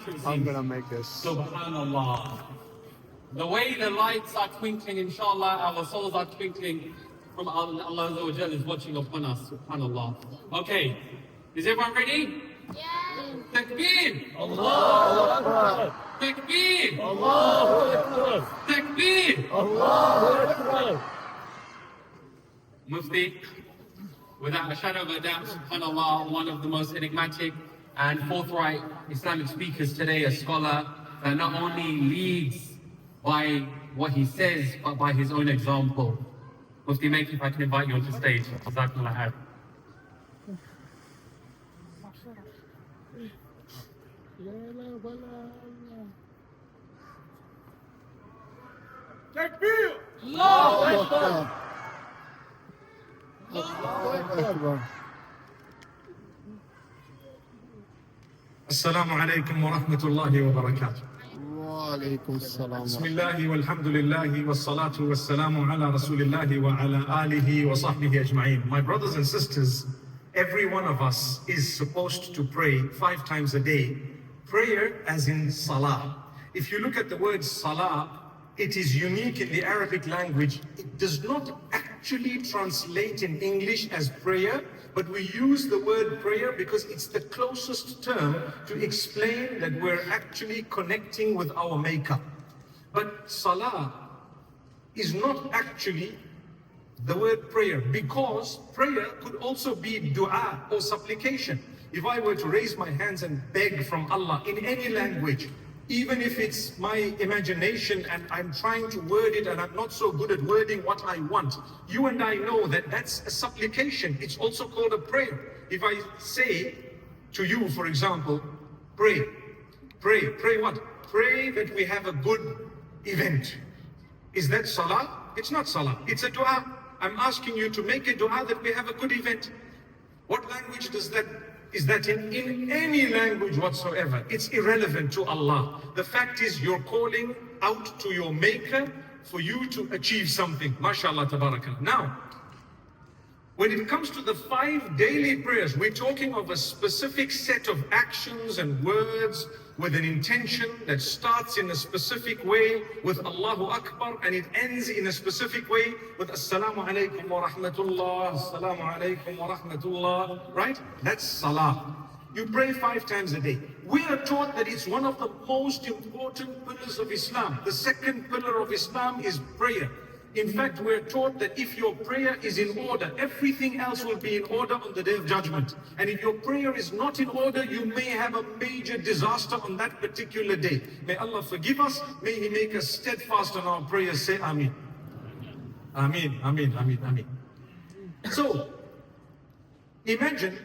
accuracy. I'm gonna make this. Subhanallah. The way the lights are twinkling, inshallah, our souls are twinkling from Allah Azza wa Jal is watching upon us. Subhanallah. Okay, is everyone ready? Yeah. Takbir! Allahu Akbar. Takbir! Allahu Akbar. Takbir! Allahu Akbar. Mufti, without a shadow of a doubt, subhanAllah, one of the most enigmatic and forthright Islamic speakers today, a scholar that not only leads by what he says, but by his own example. Mufti Menk, if I can invite you onto stage. Jazakallah khair. Takbir! Allahu Akbar. Allahu Akbar. السلام عليكم ورحمة الله وبركاته. وعليكم السلام. بسم الله والحمد لله والصلاة والسلام على رسول الله وعلى آله وصحبه أجمعين. My brothers and sisters, every one of us is supposed to pray 5 times a day. Prayer as in salah. If you look at the word salah, it is unique in the Arabic language. It does not actually translate in English as prayer, but we use the word prayer because it's the closest term to explain that we're actually connecting with our Maker. But salah is not actually the word prayer, because prayer could also be dua or supplication. If I were to raise my hands and beg from Allah in any language, even if it's my imagination and I'm trying to word it and I'm not so good at wording what I want, you and I know that that's a supplication. It's also called a prayer. If I say to you, for example, pray what? Pray that we have a good event. Is that salah? It's not salah. It's a dua. I'm asking you to make a dua that we have a good event. What language does that? Is that in any language whatsoever? It's irrelevant to Allah. The fact is you're calling out to your Maker for you to achieve something. MashaAllah, tabarakallah. Now, when it comes to the 5 daily prayers, we're talking of a specific set of actions and words with an intention that starts in a specific way with Allahu Akbar and it ends in a specific way with Assalamu alaikum wa rahmatullah, Assalamu alaikum wa rahmatullah, right? That's salah. You pray 5 times a day. We are taught that it's one of the most important pillars of Islam. The second pillar of Islam is prayer. In fact, we're taught that if your prayer is in order, everything else will be in order on the Day of Judgment. And if your prayer is not in order, you may have a major disaster on that particular day. May Allah forgive us. May He make us steadfast on our prayers. Say Ameen. Ameen, Ameen, Ameen, Ameen. So, imagine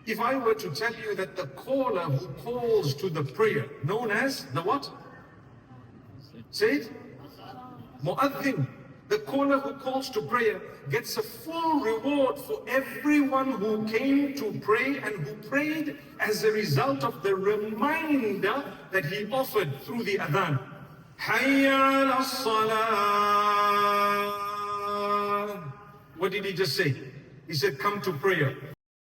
if I were to tell you that the caller who calls to the prayer, known as the what? Say it. Mu'adhin. The caller who calls to prayer gets a full reward for everyone who came to pray and who prayed as a result of the reminder that he offered through the adhan. Hayya ala salah. What did he just say? He said, come to prayer.